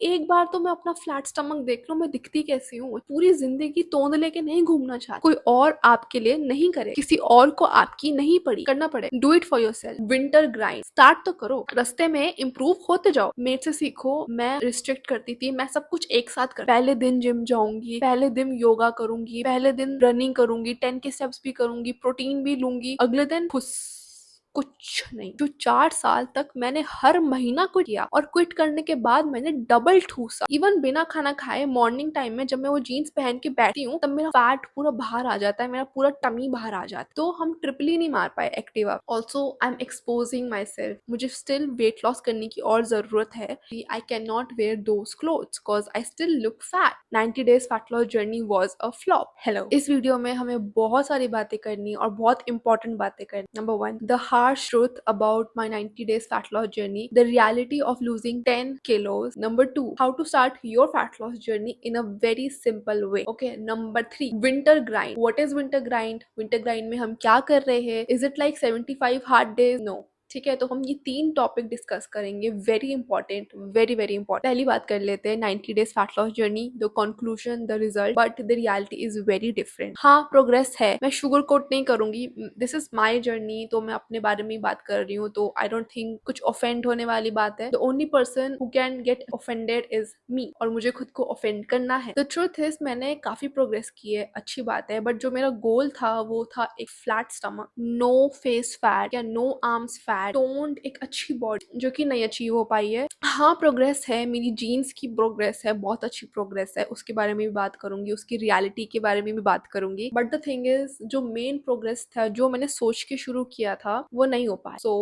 एक बार तो मैं अपना फ्लैट स्टमक देख लूं, मैं दिखती कैसी हूँ। पूरी जिंदगी तोंद लेके नहीं घूमना चाहती। कोई और आपके लिए नहीं करे, किसी और को आपकी नहीं पड़ी करना पड़े। Do it for your self. Winter grind start तो करो, रास्ते में इंप्रूव होते जाओ। मेरे से सीखो। मैं रिस्ट्रिक्ट करती थी, मैं सब कुछ एक साथ कर, पहले दिन जिम जाऊंगी, पहले दिन योगा करूंगी, पहले दिन रनिंग करूंगी, 10 के स्टेप्स भी करूंगी, प्रोटीन भी लूंगी, अगले दिन फुस कुछ नहीं। जो 4 साल तक मैंने हर महीना क्विट किया, और क्विट करने के बाद मैंने डबल ठूसा। इवन बिना खाना खाए मॉर्निंग टाइम में जब मैं वो जीन्स पहन के बैठती हूँ, तब मेरा फैट पूरा बाहर आ जाता है, मेरा पूरा टमी बाहर आ जाता है। तो हम ट्रिपली नहीं मार पाए Activa. Also I am exposing myself. मुझे स्टिल वेट लॉस करने की और जरूरत है। I can not wear those clothes because I still look fat. 90 days fat loss journey was a flop. Hello, इस वीडियो में हमें बहुत सारी बातें करनी और बहुत इंपॉर्टेंट बातें करनी। Number 1, the harsh truth about my 90 days fat loss journey, the reality of losing 10 kilos. Number 2, how to start your fat loss journey in a very simple way. Okay, number 3, winter grind. What is winter grind? Winter grind में हम क्या कर रहे हैं? Is it like 75 hard days? No. ठीक है, तो हम ये 3 टॉपिक डिस्कस करेंगे। Very important, very very important. पहली बात कर लेते हैं 90 days fat loss journey, the conclusion, the result, but the reality is very different. हाँ, प्रोग्रेस है, मैं शुगर कोट नहीं करूंगी। दिस इज माई जर्नी, तो मैं अपने बारे में ही बात कर रही हूँ, तो आई डोंट थिंक कुछ ऑफेंड होने वाली बात है। The only person who can get offended is me, और मुझे खुद को ऑफेंड करना है। द ट्रूथ इज मैंने काफी प्रोग्रेस की है, अच्छी बात है, बट जो मेरा गोल था वो था एक flat stomach, no face fat या नो आर्म्स फैट, टोन्ड, एक अच्छी बॉडी, जो कि नहीं अचीव हो पाई है। हाँ, प्रोग्रेस है, मेरी जीन्स की प्रोग्रेस है, बहुत अच्छी प्रोग्रेस है, उसके बारे में भी बात करूंगी, उसकी रियलिटी के बारे में भी बात करूंगी। बट द थिंग इज, जो मेन प्रोग्रेस था, जो मैंने सोच के शुरू किया था, वो नहीं हो पाया। So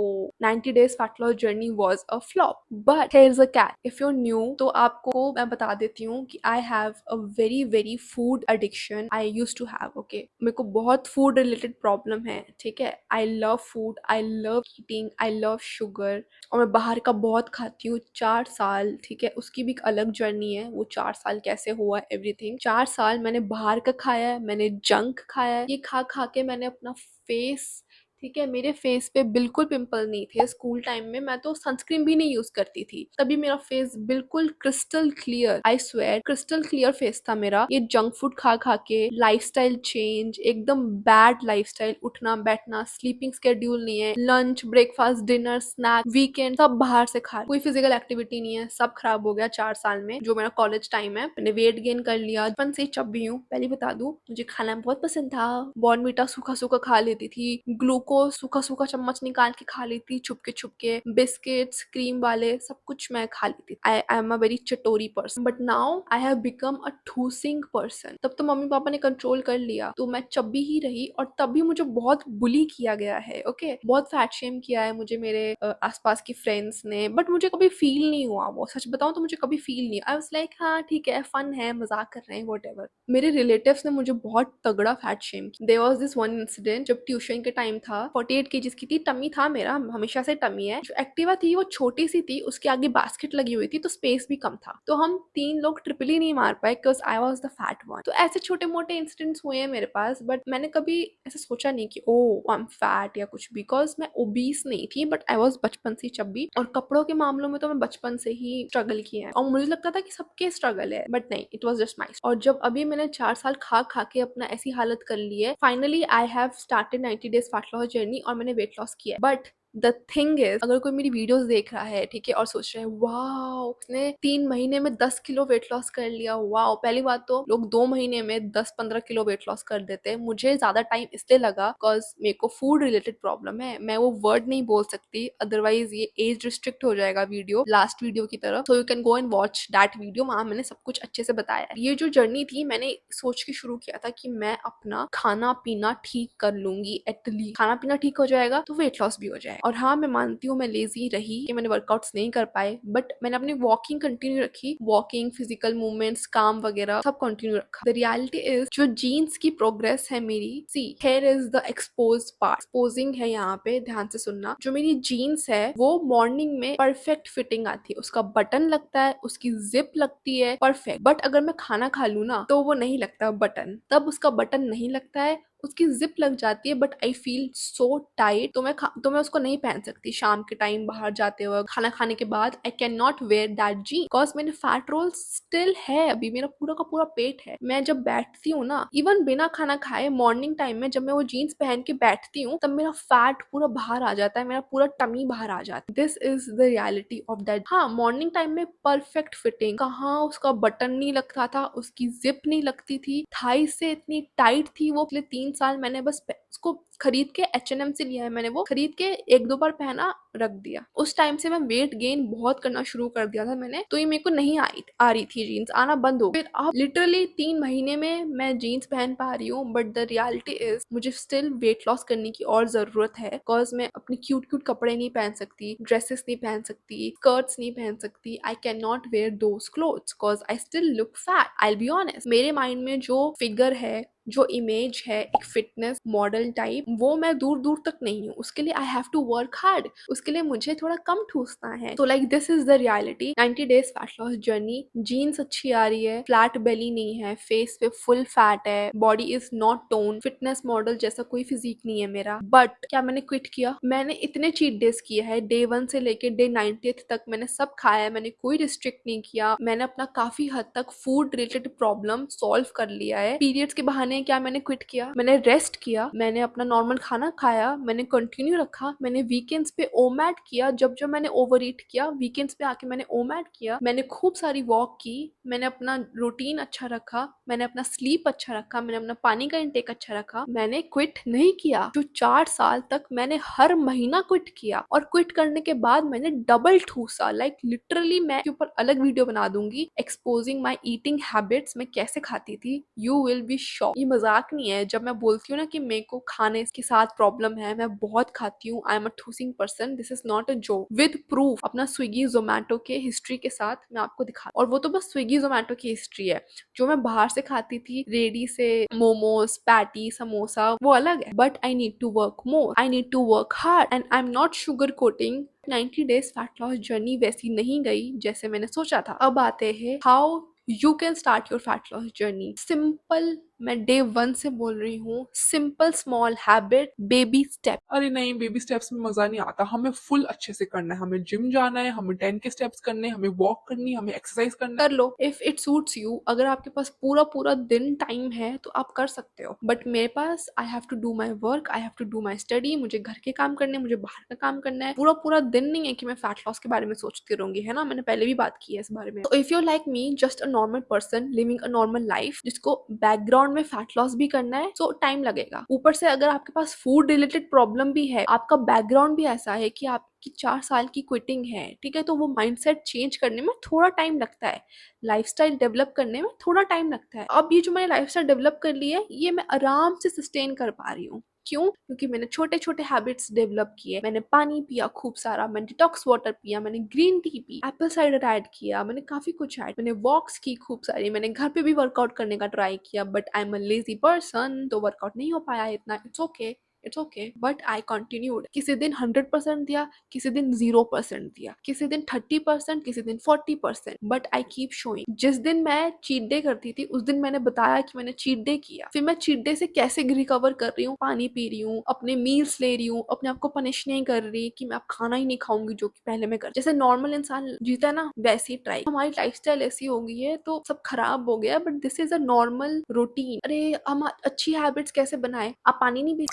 90 days fat loss journey was a flop. But here is a catch, if you knew तो आपको मैं बता देती हूँ कि I have a very very food addiction. I use to have, okay, मेरे को बहुत फूड रिलेटेड प्रॉब्लम है, ठीक है। I love food, I love eating, I love sugar, और मैं बाहर का बहुत खाती हूँ। 4 साल, ठीक है, उसकी भी एक अलग जर्नी है, वो 4 साल कैसे हुआ, एवरीथिंग। 4 साल मैंने बाहर का खाया है, मैंने जंक खाया है, ये खा खा के मैंने अपना फेस, ठीक है, मेरे फेस पे बिल्कुल पिंपल नहीं थे। स्कूल टाइम में मैं तो सनस्क्रीन भी नहीं यूज करती थी, तभी मेरा फेस बिल्कुल crystal clear, I swear crystal clear face था मेरा। ये जंक फूड खा खा के, लाइफस्टाइल चेंज, एकदम बैड लाइफस्टाइल, उठना बैठना, स्लीपिंग स्केड्यूल नहीं है, lunch breakfast dinner snack weekend सब बाहर से खा, कोई फिजिकल एक्टिविटी नहीं है, सब खराब हो गया 4 साल में। जो मेरा कॉलेज टाइम है, मैंने वेट गेन कर लिया, बचपन से चब्बी हूँ। पहले बता दूं, मुझे खाना बहुत पसंद था। बॉर्नवीटा सूखा सूखा खा लेती थी, ग्लूकोज सूखा सूखा चम्मच निकाल के खा लेती, छुपके छुपके, बिस्किट्स क्रीम वाले सब कुछ मैं खा लेती। आई एम अ वेरी चटोरी person, but now I have become a ठूसिंग पर्सन। तब तो मम्मी पापा ने कंट्रोल कर लिया, तो मैं चब्बी ही रही, और तब भी मुझे बहुत बुली किया गया है, ओके, बहुत फैट शेम किया है मुझे मेरे आसपास की फ्रेंड्स ने, बट मुझे कभी फील नहीं हुआ वो। सच बताऊं तो मुझे कभी फील नहीं, आई वाज लाइक हाँ ठीक है, फन है, मजाक कर रहे हैं, व्हाटएवर। मेरे रिलेटिव्स ने मुझे बहुत तगड़ा फैट शेम किया। There was this one incident, जब ट्यूशन के टाइम था, 48 केजीज की थी, टमी था मेरा, हमेशा से टमी है। जो एक्टिवा थी वो छोटी सी थी, उसके आगे बास्केट लगी हुई थी, तो स्पेस भी कम था, तो हम 3 लोग ट्रिपली नहीं मार पाए because I was the fat one. तो ऐसे छोटे मोटे इंसिडेंट्स हुए हैं मेरे पास, बट मैंने कभी ऐसा सोचा नहीं कि ओ आई एम फैट या कुछ, बिकॉज मैं ओबीस नहीं थी, बट आई वाज बचपन से चब्बी, और कपड़ों के मामलों में तो मैं बचपन से ही स्ट्रगल किया है, और मुझे लगता था कि सबके स्ट्रगल है, बट नहीं, इट वाज जस्ट माई। और जब अभी मैंने 4 साल खा खा के अपना ऐसी हालत कर ली है, finally I have started 90 days fat loss journey, और मैंने वेट लॉस किया है। बट द थिंग इज, अगर कोई मेरी वीडियोस देख रहा है, ठीक है, और सोच रहे हैं वाओ उसने 3 महीने में 10 किलो वेट लॉस कर लिया, वाओ, पहली बात तो लोग 2 महीने में 10-15 किलो वेट लॉस कर देते हैं। मुझे ज्यादा टाइम इसलिए लगा बिकॉज मेरे को फूड रिलेटेड प्रॉब्लम है, मैं वो वर्ड नहीं बोल सकती, अदरवाइज ये एज रिस्ट्रिक्ट हो जाएगा वीडियो, लास्ट वीडियो की तरफ। So you can go and watch that video, वहां मैंने सब कुछ अच्छे से बताया है। ये जो जर्नी थी, मैंने सोच के शुरू किया था कि मैं अपना खाना पीना ठीक कर लूंगी, एटलीस्ट खाना पीना ठीक हो जाएगा तो वेट लॉस भी हो जाएगा। और हाँ, मैं मानती हूँ मैं लेजी रही कि मैंने वर्कआउट्स नहीं कर पाए, बट मैंने अपनी वॉकिंग कंटिन्यू रखी, वॉकिंग, फिजिकल मूवमेंट्स, काम वगैरह सब कंटिन्यू रखा। द रियलिटी इज, जो जीन्स की प्रोग्रेस है मेरी, see here is the expose part, exposing है यहाँ पे, ध्यान से सुनना। जो मेरी जीन्स है वो मॉर्निंग में परफेक्ट फिटिंग आती है, उसका बटन लगता है, उसकी जिप लगती है परफेक्ट, बट अगर मैं खाना खा लूँ ना तो वो नहीं लगता बटन, तब उसका बटन नहीं लगता है, उसकी जिप लग जाती है but I feel so tight, तो मैं उसको नहीं पहन सकती शाम के टाइम बाहर जाते वक्त खाना खाने के बाद। I can not wear that jean because मैंने फैट रोल स्टिल है, अभी मेरा पूरा का पूरा पेट है। मैं जब बैठती हूँ ना, इवन बिना खाना खाए मॉर्निंग टाइम में जब मैं वो जीन्स पहन के बैठती हूँ, तब मेरा फैट पूरा बाहर आ जाता है, मेरा पूरा टमी बाहर आ जाता है। This is the reality of that. हाँ, मॉर्निंग टाइम में परफेक्ट फिटिंग, कहाँ उसका बटन नहीं लगता था, उसकी जिप नहीं लगती थी, थाई से इतनी टाइट थी वो। पिछले 3 साल मैंने बस उसको खरीद के H&M से लिया है मैंने, वो खरीद के 1-2 बार पहना, रख दिया। उस टाइम से मैं वेट गेन बहुत करना शुरू कर दिया था मैंने, तो ये मेरे को नहीं आ रही थी जीन्स, आना बंद हो। फिर अब लिटरली 3 महीने में मैं जीन्स पहन पा रही हूँ, बट द रियलिटी इज मुझे स्टिल वेट लॉस करने की और जरूरत है, बिकॉज मैं अपने क्यूट क्यूट कपड़े नहीं पहन सकती, ड्रेसेस नहीं पहन सकती, स्कर्ट्स नहीं पहन सकती। I can not wear those clothes because I still look fat. I be honest, मेरे माइंड में जो फिगर है, जो इमेज है एक फिटनेस मॉडल टाइप, वो मैं दूर दूर तक नहीं हूँ। उसके लिए I have to work hard, उसके लिए मुझे थोड़ा कम ठूसना है। तो like this is the reality. 90 days fat loss journey. Jeans अच्छी आ रही है, फ्लैट बेली नहीं है, फेस पे फुल फैट है, body is not tone, fitness model जैसा कोई फिजिक नहीं है मेरा। बट क्या मैंने क्विट किया? मैंने इतने चीट डेज किए हैं, डे 1 से लेके डे 90th तक मैंने सब खाया है, मैंने कोई रिस्ट्रिक्ट नहीं किया। मैंने अपना काफी हद तक फूड रिलेटेड प्रॉब्लम सॉल्व कर लिया है। पीरियड्स के बहाने क्या मैंने क्विट किया? मैंने रेस्ट किया, मैंने अपना नॉर्मल खाना खाया, मैंने कंटिन्यू रखा, मैंने वीकेंड्स पे ओमैट किया, जब जब मैंने ओवर ईट किया वीकेंड्स पे आके मैंने ओमैट किया, मैंने खूब सारी वॉक की, मैंने अपना रूटीन अच्छा रखा, मैंने अपना स्लीप अच्छा रखा, मैंने अपना पानी का इंटेक अच्छा रखा। मैंने क्विट नहीं किया। जो 4 साल तक मैंने हर महीना क्विट किया, और क्विट करने के बाद मैंने डबल ठूसा। लाइक लिटरली मैं के ऊपर अलग वीडियो बना दूंगी एक्सपोजिंग माई ईटिंग हैबिट्स, मैं कैसे खाती थी। You will be shock. ये मजाक नहीं है जब मैं बोलती हूँ ना कि मेरे को खाने के साथ प्रॉब्लम है, मैं बहुत खाती हूँ, आई एम अ ठूसिंग person, this is not a joke. With proof अपना स्विगी जोमेटो के हिस्ट्री के साथ मैं आपको दिखा, और वो तो बस स्विगी जोमेटो की हिस्ट्री है। जो मैं बाहर से खाती थी रेडी से, मोमोज, पैटी, समोसा, वो अलग है। But I need to work more, I need to work hard, and I am not sugar coating. 90 days fat loss journey वैसी नहीं गई जैसे मैंने सोचा था। अब आते हैं how you can start your fat loss journey. Simple, मैं डे 1 से बोल रही हूँ, simple small habit, baby step. अरे नहीं, बेबी स्टेप्स में मजा नहीं आता। हमें फुल अच्छे से करना है, हमें जिम जाना है, हमें 10 के स्टेप्स करने हैं, हमें वॉक करनी है, हमें एक्सरसाइज करना कर लो इफ इट सूट्स यू। अगर आपके पास पूरा पूरा दिन टाइम है तो आप कर सकते हो, बट मेरे पास I have to do my work, I have to do my study, मुझे घर के काम करने हैं, मुझे बाहर का काम करना है। पूरा पूरा दिन नहीं है कि मैं फैट लॉस के बारे में सोचती रहूंगी, है ना, मैंने पहले भी बात की है इस बारे में। तो if you like me, just a normal person living a normal life, जिसको बैकग्राउंड में फैट लॉस भी करना है, तो टाइम लगेगा। ऊपर से अगर आपके पास फूड रिलेटेड प्रॉब्लम भी है, आपका बैकग्राउंड भी ऐसा है कि आपकी 4 साल की क्विटिंग है, ठीक है, तो वो माइंडसेट चेंज करने में थोड़ा टाइम लगता है, लाइफस्टाइल डेवलप करने में थोड़ा टाइम लगता है। अब ये जो मैंने लाइफस्टाइल डेवलप कर ली है, ये मैं आराम से सस्टेन कर पा रही हूँ। क्यों? क्योंकि मैंने छोटे छोटे हैबिट्स डेवलप किए। मैंने पानी पिया खूब सारा, मैंने डिटॉक्स वाटर पिया, मैंने green tea P, Apple cider add किया, मैंने काफी कुछ ऐड, मैंने वॉक्स की खूब सारी, मैंने घर पे भी वर्कआउट करने का ट्राई किया, but I am a lazy person, तो वर्कआउट नहीं हो पाया इतना। It's okay, it's okay, but I continued. किसी दिन 100% दिया, किसी दिन 0% दिया, किसी दिन 30%, किसी दिन 40%, बट आई कीप शोइंग। जिस दिन मैं चीट डे करती थी उस दिन मैंने बताया कि मैंने चीट डे किया। फिर मैं चीट डे से कैसे रिकवर कर रही हूँ, पानी पी रही हूँ, अपने मील्स ले रही हूँ, अपने आप को पनिश नहीं कर रही कि मैं अब खाना ही नहीं खाऊंगी जो कि पहले मैं कर, जैसे नॉर्मल इंसान जीता है ना, वैसे ही ट्राई। हमारी लाइफस्टाइल ऐसी हो गई है तो सब खराब हो गया, but this is a normal routine. अरे हम अच्छी हैबिट्स कैसे बनाए? आप पानी नहीं पी,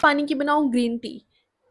पानी की बनाओ ग्रीन टी,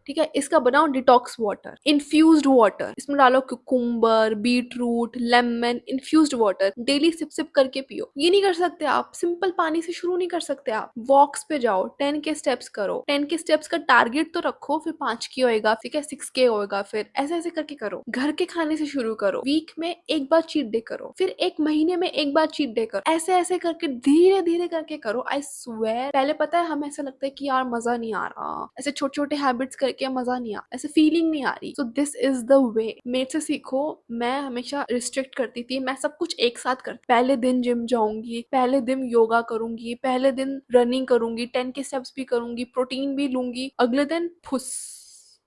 ठीक है, इसका बनाओ डिटॉक्स वाटर, इन्फ्यूज्ड वाटर, इसमें डालो cucumber, beet root, lemon, infused water, daily sip sip करके पियो। ये नहीं कर सकते आप? सिंपल पानी से शुरू नहीं कर सकते आप? वॉक्स पे जाओ, 10 के स्टेप्स करो, 10 के स्टेप्स का टारगेट तो रखो, फिर 5 के होएगा, ठीक है, 6 के होएगा, फिर ऐसे ऐसे करके करो। घर के खाने से शुरू करो, वीक में एक बार चीट डे करो, फिर एक महीने में एक बार चीट डे करो, ऐसे ऐसे करके धीरे धीरे करके करो। आई स्वेयर, पहले पता है हमें ऐसा लगता है कि यार मजा नहीं आ रहा, ऐसे छोटे छोटे हैबिट्स करके मजा नहीं आ, ऐसे फीलिंग नहीं आ रही। So this is the way, मेरे से सीखो। मैं हमेशा रिस्ट्रिक्ट करती थी, मैं सब कुछ एक साथ करती, पहले दिन जिम जाऊंगी, पहले दिन योगा करूंगी, पहले दिन रनिंग करूंगी, 10 के स्टेप्स भी करूंगी, प्रोटीन भी लूंगी, अगले दिन फुस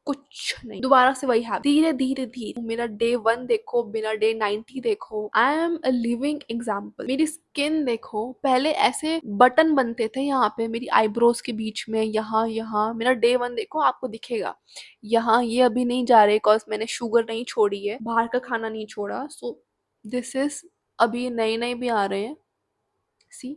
कुछ नहीं, दोबारा से वही हैबिट, धीरे धीरे धीरे। मेरा डे 1 देखो, मेरा डे 90 देखो। आई एम अ लिविंग एग्जाम्पल। मेरी स्किन देखो, पहले ऐसे बटन बनते थे यहाँ पे मेरी आईब्रोज के बीच में, यहाँ यहाँ। मेरा डे 1 देखो, आपको दिखेगा यहाँ ये अभी नहीं जा रहे, बिकॉज मैंने शुगर नहीं छोड़ी है, बाहर का खाना नहीं छोड़ा। सो दिस इज, अभी नए नए भी आ रहे हैं, सी,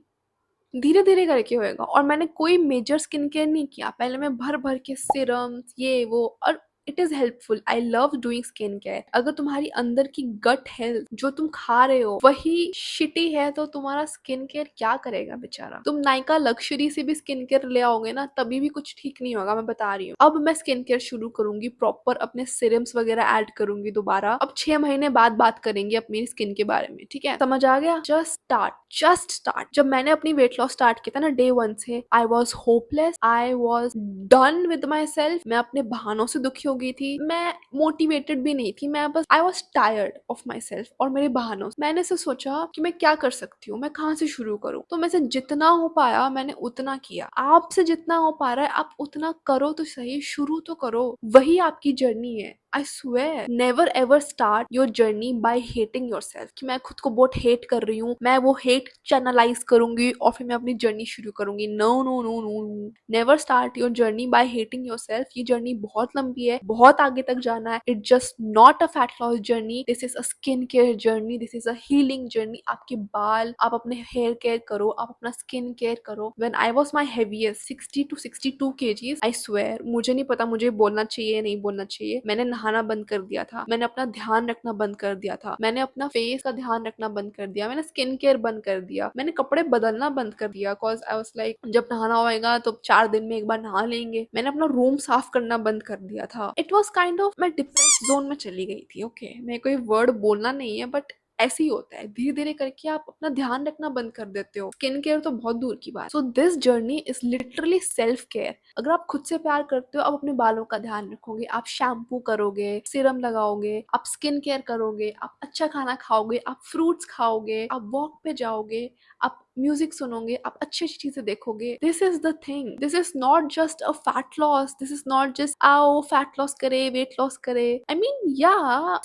धीरे धीरे करके होएगा। और मैंने कोई मेजर स्किन केयर नहीं किया, पहले मैं भर भर के सीरम्स ये वो, और it is helpful. I love doing skin care. अगर तुम्हारी अंदर की गट हेल्थ जो तुम खा रहे हो वही शिटी है, तो तुम्हारा स्किन केयर क्या करेगा बेचारा। तुम नायका लग्जरी से भी स्किन केयर ले आओगे ना, तभी भी कुछ ठीक नहीं होगा, मैं बता रही हूँ। अब मैं स्किन केयर शुरू करूंगी, प्रॉपर अपने सीरम्स वगैरह ऐड करूंगी दोबारा। अब 6 महीने बाद बात करेंगे अपनी स्किन के बारे में, ठीक है? समझ आ गया? Just start. जब मैंने अपनी वेट लॉस स्टार्ट किया था ना, डे 1 से I was hopeless, I was done with my self. मैं अपने बहानों से दुखी हो गई थी, मैं मोटिवेटेड भी नहीं थी, मैं बस I was tired of my self और मेरे बहानों से। मैंने से सोचा कि मैं क्या कर सकती हूँ, मैं कहाँ से शुरू करूँ। तो मैं से जितना हो पाया मैंने उतना किया। आपसे जितना हो पा रहा है आप उतना करो तो सही, शुरू तो करो, वही आपकी जर्नी है। I swear, never ever start your journey by hating yourself। कि मैं खुद को बहुत हेट कर रही हूँ, मैं वो हेट चैनलाइज करूंगी और फिर मैं अपनी जर्नी शुरू करूंगी। No no no no, never start your journey by hating yourself. ये जर्नी बहुत लंबी है, बहुत आगे तक जाना है। It just not a fat loss journey, this is a skin care journey, this is a healing journey. आपके बाल, आप अपने हेयर केयर करो, आप अपना स्किन केयर करो। When I was my heaviest 60 to 62 kgs, I swear, मुझे नहीं पता मुझे बोलना चाहिए नहीं बोलना चाहिए, मैंने नहाना बंद कर दिया था, मैंने अपना ध्यान रखना बंद कर दिया था, मैंने अपना फेस का ध्यान रखना बंद कर दिया, मैंने स्किन केयर बंद कर दिया, मैंने कपड़े बदलना बंद कर दिया। कॉज आई वाज लाइक जब नहाना होएगा तो 4 दिन में एक बार नहा लेंगे। मैंने अपना रूम साफ करना बंद कर दिया था। इट वॉज काइंड ऑफ, मैं डिप्रेस जोन में चली गई थी। ओके, मैं कोई वर्ड बोलना नहीं है, बट ऐसे ही होता है, धीरे धीरे करके आप अपना ध्यान रखना बंद कर देते हो। स्किन केयर तो बहुत दूर की बात। So this journey is literally self care. अगर आप खुद से प्यार करते हो, आप अपने बालों का ध्यान रखोगे, आप शैम्पू करोगे, सीरम लगाओगे, आप स्किन केयर करोगे, आप अच्छा खाना खाओगे, आप फ्रूट्स खाओगे, आप वॉक पे जाओगे, आप म्यूजिक सुनोगे, आप अच्छी अच्छी चीजें देखोगे। This is the thing, this is not just a fat loss, this is not just आओ फैट लॉस करे, वेट लॉस करे। आई मीन या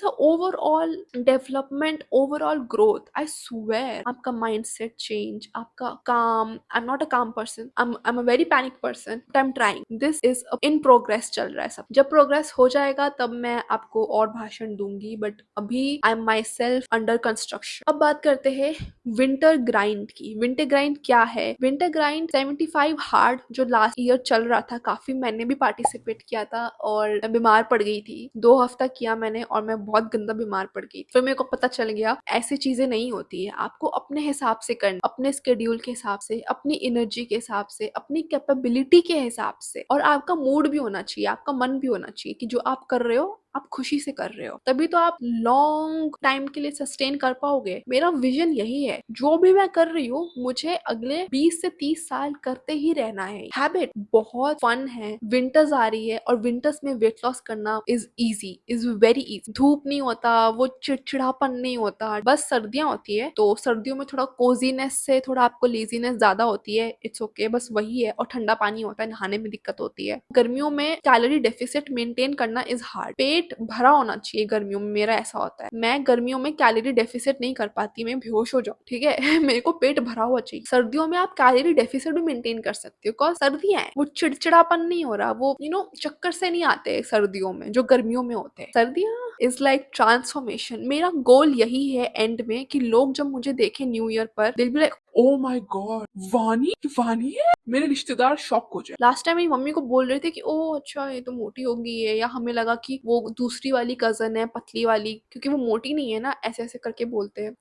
overall development, overall growth. I swear, आपका माइंड सेट चेंज, आपका काम। आई एम नॉट अ काम person, I am a very panic person, but I am trying. This is in progress चल रहा है सब। जब प्रोग्रेस हो जाएगा तब मैं आपको और भाषण दूंगी, बट अभी I am my self under construction. अब बात करते हैं विंटर ग्राइंड की। विंटर ग्राइंड क्या है? विंटर ग्राइंड 75 हार्ड जो लास्ट ईयर चल रहा था, काफी मैंने भी पार्टिसिपेट किया था और मैं बीमार पड़ गई थी। 2 हफ्ता किया मैंने और मैं बहुत गंदा बीमार पड़ गई। फिर मेरे को पता चल गया ऐसी चीजें नहीं होती है, आपको अपने हिसाब से करना, अपने स्केड्यूल के हिसाब से, अपनी एनर्जी के हिसाब से, अपनी कैपेबिलिटी के हिसाब से। और आपका मूड भी होना चाहिए, आपका मन भी होना चाहिए कि जो आप कर रहे हो आप खुशी से कर रहे हो, तभी तो आप लॉन्ग टाइम के लिए सस्टेन कर पाओगे। मेरा विजन यही है, जो भी मैं कर रही हूँ मुझे अगले 20 से 30 साल करते ही रहना है। हैबिट बहुत फन है। विंटर्स आ रही है और विंटर्स में वेट लॉस करना is easy, is very easy. धूप नहीं होता, वो चिड़चिड़ापन नहीं होता। बस सर्दियां होती है तो सर्दियों में थोड़ा कोजीनेस से थोड़ा आपको लेजीनेस ज्यादा होती है, इट्स ओके, बस वही है। और ठंडा पानी होता है, नहाने में दिक्कत होती है। गर्मियों में कैलोरी डेफिसिट मेंटेन करना इज हार्ड। पेट भरा होना चाहिए गर्मियों में, मेरा ऐसा होता है। मैं गर्मियों में कैलोरी डेफिसिट नहीं कर पाती, मैं बेहोश हो जाऊं, ठीक है। मेरे को पेट भरा हुआ चाहिए। सर्दियों में आप कैलोरी डेफिसिट भी मेंटेन कर सकते हो, बिकॉज सर्दियां हैं, वो चिड़चिड़ापन नहीं हो रहा, वो चक्कर से नहीं आते सर्दियों में जो गर्मियों में होते हैं। सर्दियां इज लाइक ट्रांसफॉर्मेशन। मेरा गोल यही है एंड में कि लोग जब मुझे देखें न्यू ईयर पर, दिल be like oh my God, वानी वानी है। मेरे रिश्तेदार शॉक हो जाए। लास्ट टाइम मेरी मम्मी को बोल रहे थे कि ओ अच्छा ये तो मोटी हो गई है, या हमें लगा कि वो दूसरी वाली कजन है पतली वाली, क्योंकि वो मोटी नहीं है ना, ऐसे ऐसे करके बोलते हैं।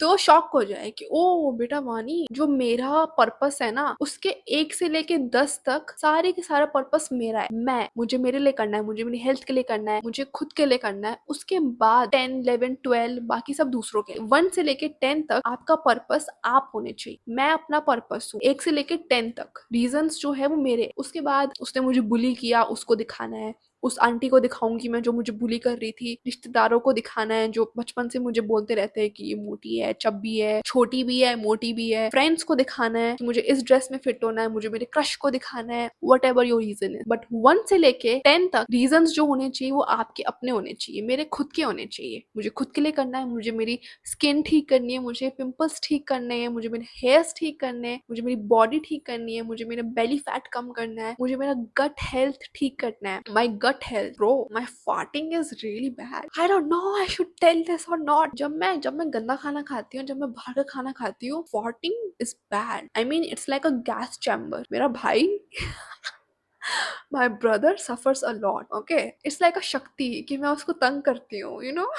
तो शॉक हो जाए कि ओ बेटा वानी, जो मेरा पर्पस है ना उसके 1 से लेके 10 तक सारे के सारा पर्पस मेरा है। मुझे मेरे लिए करना है, मुझे मेरी हेल्थ के लिए करना है, मुझे खुद के लिए करना है। उसके बाद 10, 11, 12 बाकी सब दूसरों के। 1 से लेके 10 तक आपका पर्पस आप होने चाहिए। मैं अपना पर्पस हूँ 1 से लेके 10 तक। रीजंस जो है वो मेरे। उसके बाद उसने मुझे बुली किया, उसको दिखाना है। उस आंटी को दिखाऊंगी मैं जो मुझे बुली कर रही थी, रिश्तेदारों को दिखाना है जो बचपन से मुझे बोलते रहते हैं कि ये मोटी है, चब्बी है, छोटी भी है, मोटी भी है, फ्रेंड्स को दिखाना है कि मुझे इस ड्रेस में फिट होना है, मुझे मेरे क्रश को दिखाना है, वट एवर योर रीजन है। बट 1 से लेके 10 तक रीजन जो होने चाहिए वो आपके अपने होने चाहिए, मेरे खुद के होने चाहिए। मुझे खुद के लिए करना है, मुझे मेरी स्किन ठीक करनी है, मुझे पिंपल्स ठीक करने हैं, मुझे मेरे हेयर्स ठीक करने हैं, मुझे मेरी बॉडी ठीक करनी है, मुझे मेरा बेली फैट कम करना है, मुझे मेरा गट हेल्थ ठीक करना है। My gut health bro, my farting is really bad. I don't know I should tell this or not. जब मैं गंदा खाना खाती हूँ, जब मैं बाहर का खाना खाती हूँ, farting is bad. I mean it's like a gas chamber. मेरा भाई my brother suffers a lot, okay. It's like a शक्ति कि मैं उसको तंग करती हूँ, you know.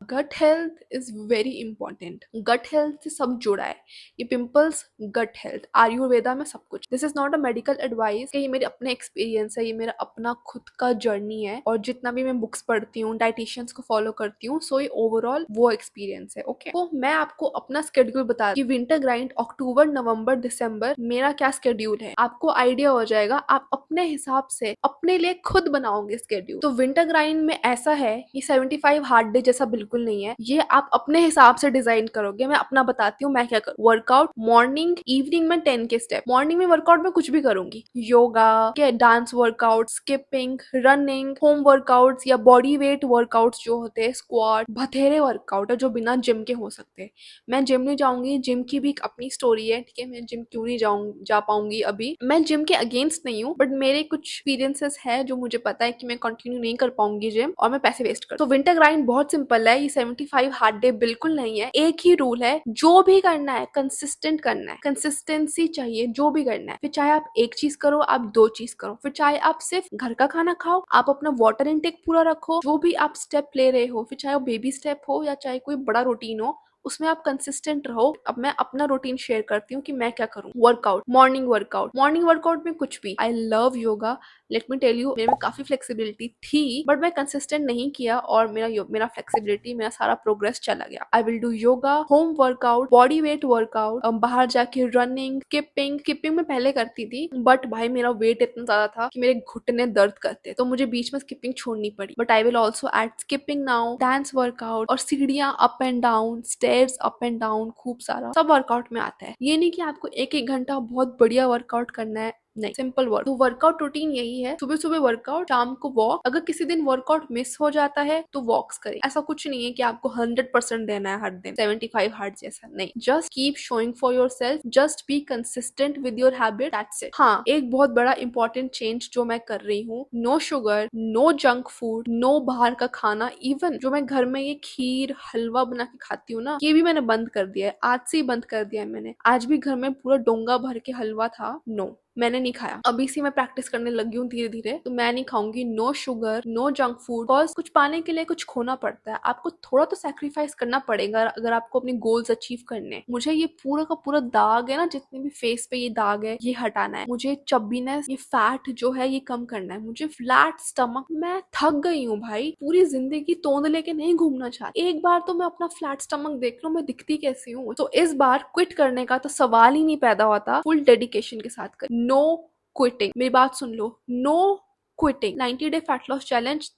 Gut health is very important. Gut health से सब जुड़ा है, ये पिंपल्स, गट हेल्थ, आयुर्वेदा में सब कुछ। This is not a medical advice कि ये मेरे अपने एक्सपीरियंस है, ये मेरा अपना खुद का जर्नी है, और जितना भी मैं बुक्स पढ़ती हूँ, डाइटिशियंस को फॉलो करती हूँ, सो ये ओवरऑल वो एक्सपीरियंस है, ओके। तो मैं आपको अपना स्केड्यूल बता कि विंटर ग्राइंड अक्टूबर, नवंबर, दिसंबर मेरा क्या स्केड्यूल है, आपको आइडिया हो जाएगा। आप अपने हिसाब से अपने लिए खुद बनाओगे स्केड्यूल। तो विंटर ग्राइंड में ऐसा है, ये 75 हार्ड डे जैसा बिल्कुल नहीं है, ये आप अपने हिसाब से डिजाइन करोगे। मैं अपना बताती हूँ मैं क्या करूँ। वर्कआउट मॉर्निंग, इवनिंग में 10 के स्टेप। मॉर्निंग में वर्कआउट में कुछ भी करूंगी, योगा के, dance workout, skipping, running, home workouts या बॉडी वेट वर्कआउट्स जो होते हैं, स्क्वाट, बथेरे वर्कआउट है जो बिना जिम के हो सकते हैं। मैं जिम नहीं जाऊंगी, जिम की भी एक अपनी स्टोरी है, ठीक है। मैं जिम क्यों नहीं जा पाऊंगी अभी। मैं जिम के अगेंस्ट नहीं हूँ, बट मेरे कुछ एक्सपीरियंसेस है जो मुझे पता है कि मैं कंटिन्यू नहीं कर पाऊंगी जिम, और मैं पैसे वेस्ट कर। तो विंटर ग्राइंड बहुत सिंपल है, ये 75 हार्ड डे बिल्कुल नहीं है। एक ही रूल है, जो भी करना है कंसिस्टेंट करना है, कंसिस्टेंसी चाहिए जो भी करना है। फिर चाहे आप एक चीज करो, आप 2 चीज करो, फिर चाहे आप सिर्फ घर का खाना खाओ, आप अपना वाटर इनटेक पूरा रखो, जो भी आप स्टेप ले रहे हो, फिर चाहे वो बेबी स्टेप हो या चाहे कोई बड़ा रूटीन हो, उसमें आप कंसिस्टेंट रहो। अब मैं अपना रूटीन शेयर करती हूँ कि मैं क्या करूँ। वर्कआउट, मॉर्निंग वर्कआउट में कुछ भी। I love yoga, let me tell you, मेरे में काफी फ्लेक्सिबिलिटी थी, बट मैं कंसिस्टेंट नहीं किया, और मेरा फ्लेक्सिबिलिटी, मेरा सारा प्रोग्रेस चला गया। I will do yoga, home workout, body weight workout, बाहर जाके रनिंग, स्किपिंग में पहले करती थी, बट भाई मेरा वेट इतना ज्यादा था कि मेरे घुटने दर्द करते, तो मुझे बीच में स्किपिंग छोड़नी पड़ी। But I will also add skipping now, dance workout, और सीढ़ियां up and down, stairs up and down, खूब सारा सब वर्कआउट में आता है। ये नहीं कि आपको एक एक घंटा बहुत बढ़िया वर्कआउट करना है, नहीं, सिंपल वर्क। तो वर्कआउट रूटीन यही है, सुबह सुबह वर्कआउट, शाम को वॉक। अगर किसी दिन वर्कआउट मिस हो जाता है तो वॉक्स करें। ऐसा कुछ नहीं है कि आपको 100% देना है हर दिन 75 हार्ड जैसा, नहीं। Just keep showing for your self, just be consistent with your habit, that's it. हाँ, एक बहुत बड़ा इंपॉर्टेंट चेंज जो मैं कर रही हूँ, no sugar, no junk food, no बाहर का खाना। इवन जो मैं घर में ये खीर हलवा बना के खाती हूँ ना, ये भी मैंने बंद कर दिया है, आज से ही बंद कर दिया है मैंने। आज भी घर में पूरा डोंगा भर के हलवा था, नो, मैंने नहीं खाया। अभी से मैं प्रैक्टिस करने लगी हूँ धीरे धीरे, तो मैं नहीं खाऊंगी। No sugar, no junk food, because कुछ पाने के लिए कुछ खोना पड़ता है, आपको थोड़ा तो सेक्रीफाइस करना पड़ेगा अगर आपको अपने गोल्स अचीव करने हैं। मुझे ये पूरा का पूरा दाग है ना, जितने भी फेस पे ये दाग है, ये हटाना है। मुझे चब्बीनेस, ये फैट जो है ये कम करना है। मुझे फ्लैट स्टमक, मैं थक गई हूँ भाई, पूरी जिंदगी तोंद लेके नहीं घूमना चाहती। एक बार तो मैं अपना फ्लैट स्टमक देख लो, मैं दिखती कैसी हूँ। तो इस बार क्विट करने का तो सवाल ही नहीं पैदा होता, फुल डेडिकेशन के साथ कर। नो क्विटिंग, मेरी बात सुन लो, no quitting. 90 day fat loss challenge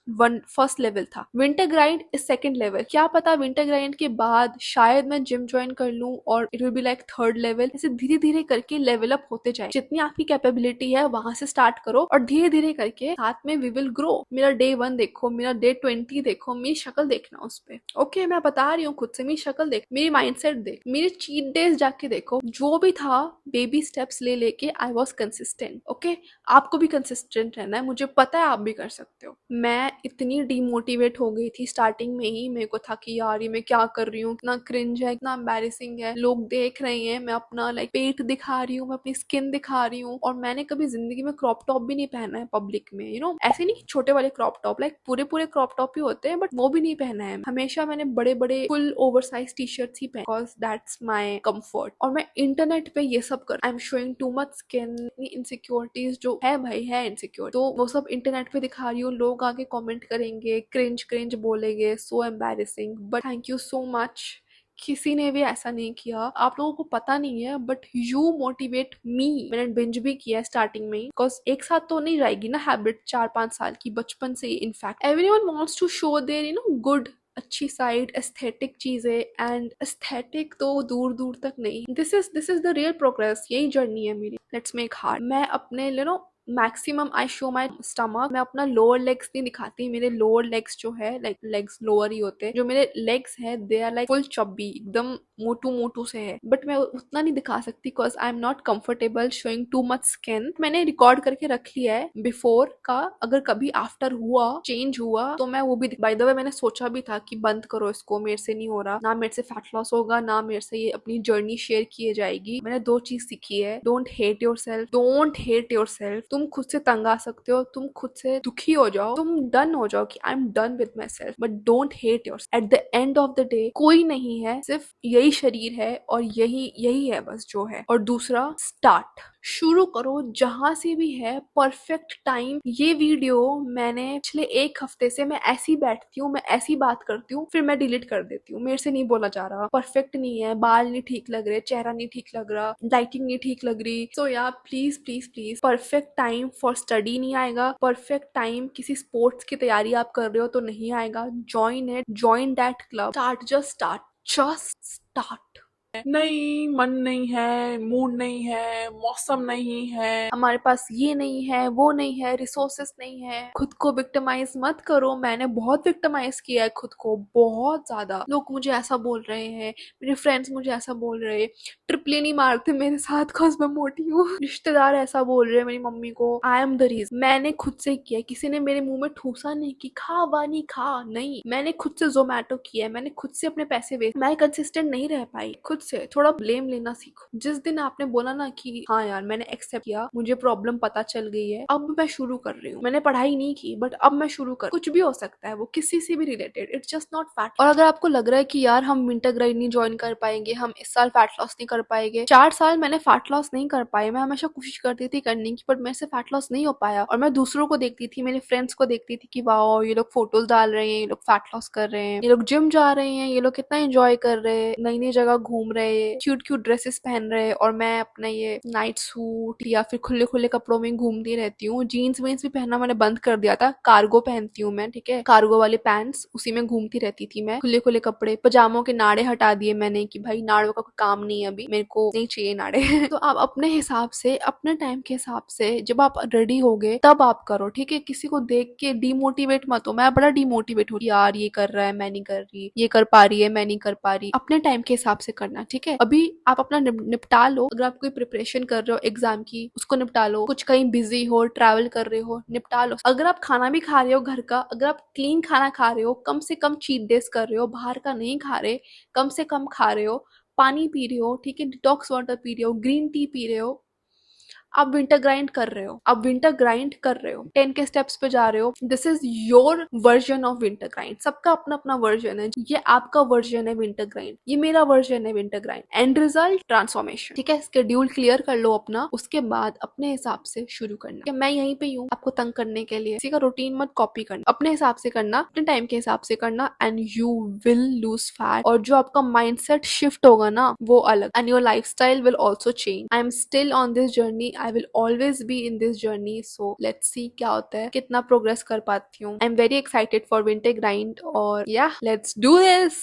first level था, winter grind is second level. क्या पता विंटर ग्राइंड के बाद शायद मैं जिम ज्वाइन कर लूं और it will be like third level. ऐसे धीरे धीरे करके लेवल अप होते जाए, जितनी आपकी कैपेबिलिटी है वहां से स्टार्ट करो, और धीरे धीरे करके साथ में वी विल ग्रो। मेरा डे 1 देखो, मेरा डे 20 देखो, मेरी शक्ल देखना उस पे, ओके। मैं बता रही हूँ खुद से, मेरी शक्ल देख, मेरी माइंडसेट देख, मेरे चीट डेज जाके देखो, जो भी था बेबी स्टेप्स ले लेके आई वॉज कंसिस्टेंट, ओके। आपको भी कंसिस्टेंट रहना है, मुझे पता है आप भी कर सकते हो। मैं इतनी डीमोटिवेट हो गई थी स्टार्टिंग में ही, मेरे को था कि यार ये मैं क्या कर रही हूँ, इतना क्रिंज है, इतना एम्बैरेसिंग है, लोग देख रहे हैं, मैं अपना लाइक पेट दिखा रही हूँ, मैं अपनी स्किन दिखा रही हूँ, और मैंने कभी जिंदगी में क्रॉप टॉप भी नहीं पहना है पब्लिक में, यू नो। ऐसे नहीं छोटे वाले क्रॉप टॉप, लाइक पूरे पूरे क्रॉप टॉप ही होते हैं, बट वो भी नहीं पहना है। हमेशा मैंने बड़े बड़े फुल ओवरसाइज टी शर्ट्स ही पहने, बिकॉज दैट्स माई कम्फर्ट। और मैं इंटरनेट पे ये सब कर, I am showing too much skin, insecurities जो है भाई है इनसिक्योर, तो वो सब इंटरनेट पे दिखा रही हूँ, लोग आगे कमेंट करेंगे, क्रिंज क्रिंज बोलेंगे, so embarrassing. But thank you so much किसी ने भी ऐसा नहीं किया, आप लोगों को पता नहीं है, बट यू मोटिवेट मी। मैंने बिंज भी किया स्टार्टिंग में, बिकॉज एक साथ तो नहीं रहेगी ना हैबिट 4-5 साल की, बचपन से ही। In fact everyone wants to show there good, अच्छी साइड, एस्थेटिक चीजें, एंड एस्थेटिक तो दूर दूर तक नहीं। This is the real progress, यही जर्नी है मेरी। Let's make hard. मैं अपने maximum I show my stomach. मैं अपना लोअर लेग्स नहीं दिखाती। मेरे लोअर लेग्स जो है, लाइक लेग्स लोअर ही होते हैं, जो मेरे लेग्स है they are like full chubby, एकदम मोटू मोटू से है, बट मैं उतना नहीं दिखा सकती because I am not comfortable showing too much skin. मैंने रिकॉर्ड करके रख लिया है बिफोर का, अगर कभी आफ्टर हुआ, चेंज हुआ, तो मैं वो भी। बाय द वे मैंने सोचा भी था कि बंद करो इसको, मेरे से नहीं हो रहा, ना मेरे से फैट लॉस होगा, ना मेरे से ये अपनी जर्नी शेयर की जाएगी। मैंने 2 चीज सीखी है, don't hate your self, don't hate your self. तुम खुद से तंग आ सकते हो, तुम खुद से दुखी हो जाओ, तुम डन हो जाओ कि I am done with my self, but don't hate your. At the end of the day कोई नहीं है, सिर्फ यही शरीर है और यही यही है बस जो है। और दूसरा, स्टार्ट, शुरू करो जहां से भी है, परफेक्ट टाइम। ये वीडियो मैंने पिछले 1 हफ्ते से, मैं ऐसी बैठती हूँ, मैं ऐसी बात करती हूँ, फिर मैं डिलीट कर देती हूँ। मेरे से नहीं बोला जा रहा, परफेक्ट नहीं है, बाल नहीं ठीक लग रहे, चेहरा नहीं ठीक लग रहा, लाइटिंग नहीं ठीक लग रही। सो या please please please, perfect time for study नहीं आएगा, परफेक्ट टाइम किसी स्पोर्ट्स की तैयारी आप कर रहे हो तो नहीं आएगा। Join it, join that club, start, just start, just start. नहीं, मन नहीं है, मूड नहीं है, मौसम नहीं है। हमारे पास ये नहीं है, वो नहीं है, रिसोर्सेस नहीं है। खुद को विक्टिमाइज मत करो। मैंने बहुत विक्टिमाइज किया है खुद को, बहुत ज्यादा। लोग मुझे ऐसा बोल रहे हैं, मेरे फ्रेंड्स मुझे ऐसा बोल रहे हैं, ट्रिपली नहीं मारते मेरे साथ cause मैं मोटी हूँ, रिश्तेदार ऐसा बोल रहे हैं मेरी मम्मी को। I am the reason. मैंने खुद से किया, किसी ने मेरे मुंह में ठूसा नहीं कि खा वानी खा, नहीं। मैंने खुद से जोमेटो किया है, मैंने खुद से अपने पैसे वेस्ट। मैं कंसिस्टेंट नहीं रह पाई। खुद से थोड़ा ब्लेम लेना सीखो। जिस दिन आपने बोला ना कि हाँ यार मैंने एक्सेप्ट किया, मुझे प्रॉब्लम पता चल गई है, अब मैं शुरू कर रही हूँ। मैंने पढ़ाई नहीं की बट अब मैं शुरू कर, कुछ भी हो सकता है वो, किसी से भी related, it's just not fat. और अगर आपको लग रहा है कि यार हम विंटर ग्राइंड नहीं ज्वाइन कर पाएंगे, हम इस साल फैट लॉस नहीं कर पाएंगे, 4 साल मैंने फैट लॉस नहीं कर पाई। मैं हमेशा कोशिश करती थी करने की, बट मेरे से फैट लॉस नहीं हो पाया। और मैं दूसरों को देखती थी, मेरे फ्रेंड्स को देखती थी कि वाओ ये लोग फोटोज डाल रहे हैं, ये लोग फैट लॉस कर रहे हैं, ये लोग जिम जा रहे हैं, ये लोग कितना एंजॉय कर रहे हैं, नई नई जगह घूम रहे हैं, क्यूट क्यूट ड्रेसेस पहन रहे हैं, और मैं अपना ये नाइट सूट या फिर खुले खुले कपड़ों में घूमती रहती हूँ। जीन्स वीन्स भी पहनना मैंने बंद कर दिया था, कार्गो पहनती हूँ मैं, ठीक है, कार्गो वाले पैंट्स, उसी में घूमती रहती थी मैं। खुले खुले कपड़े, पजामों के नाड़े हटा दिए मैंने कि भाई नाड़ों का कोई काम नहीं है, अभी मेरे को नहीं चाहिए नाड़े। तो आप अपने हिसाब से, अपने टाइम के हिसाब से, जब आप रेडी हो गए तब आप करो, ठीक है। किसी को देख के डिमोटिवेट मत हो। मैं बड़ा डिमोटिवेट हूँ, यार ये कर रहा है मैं नहीं कर रही, ये कर पा रही है मैं नहीं कर पा रही। अपने टाइम के हिसाब से करना, ठीक है। अभी आप अपना निपटा लो। अगर आप कोई प्रिपरेशन कर रहे हो एग्जाम की, उसको निपटा लो। कुछ कहीं बिजी हो, ट्रैवल कर रहे हो, निपटा लो। अगर आप खाना भी खा रहे हो घर का, अगर आप क्लीन खाना खा रहे हो, कम से कम चीट डेज कर रहे हो, बाहर का नहीं खा रहे, कम से कम खा रहे हो, पानी पी रहे हो, ठीक है, डिटॉक्स वाटर पी रहे हो, ग्रीन टी पी रहे हो, आप विंटर ग्राइंड कर रहे हो, आप विंटर ग्राइंड कर रहे हो, 10 के स्टेप्स पे जा रहे हो। This is your version of winter grind. सबका अपना अपना वर्जन है, ये आपका वर्जन है विंटर ग्राइंड, ये मेरा वर्जन है winter grind. And result transformation, ठीक है। स्केड्यूल क्लियर कर लो अपना, उसके बाद अपने हिसाब से शुरू करना। मैं यहीं पे हूँ आपको तंग करने के लिए, किसी का रूटीन मत कॉपी करना, अपने हिसाब से करना, अपने टाइम के हिसाब से करना, and you will lose fat. और जो आपका माइंडसेट शिफ्ट होगा ना, वो अलग, and your lifestyle will also change. I am still on this journey, I will always be in this journey, so let's see क्या होता है, कितना प्रोग्रेस कर पाती हूँ। I'm very excited for winter grind और yeah, let's do this।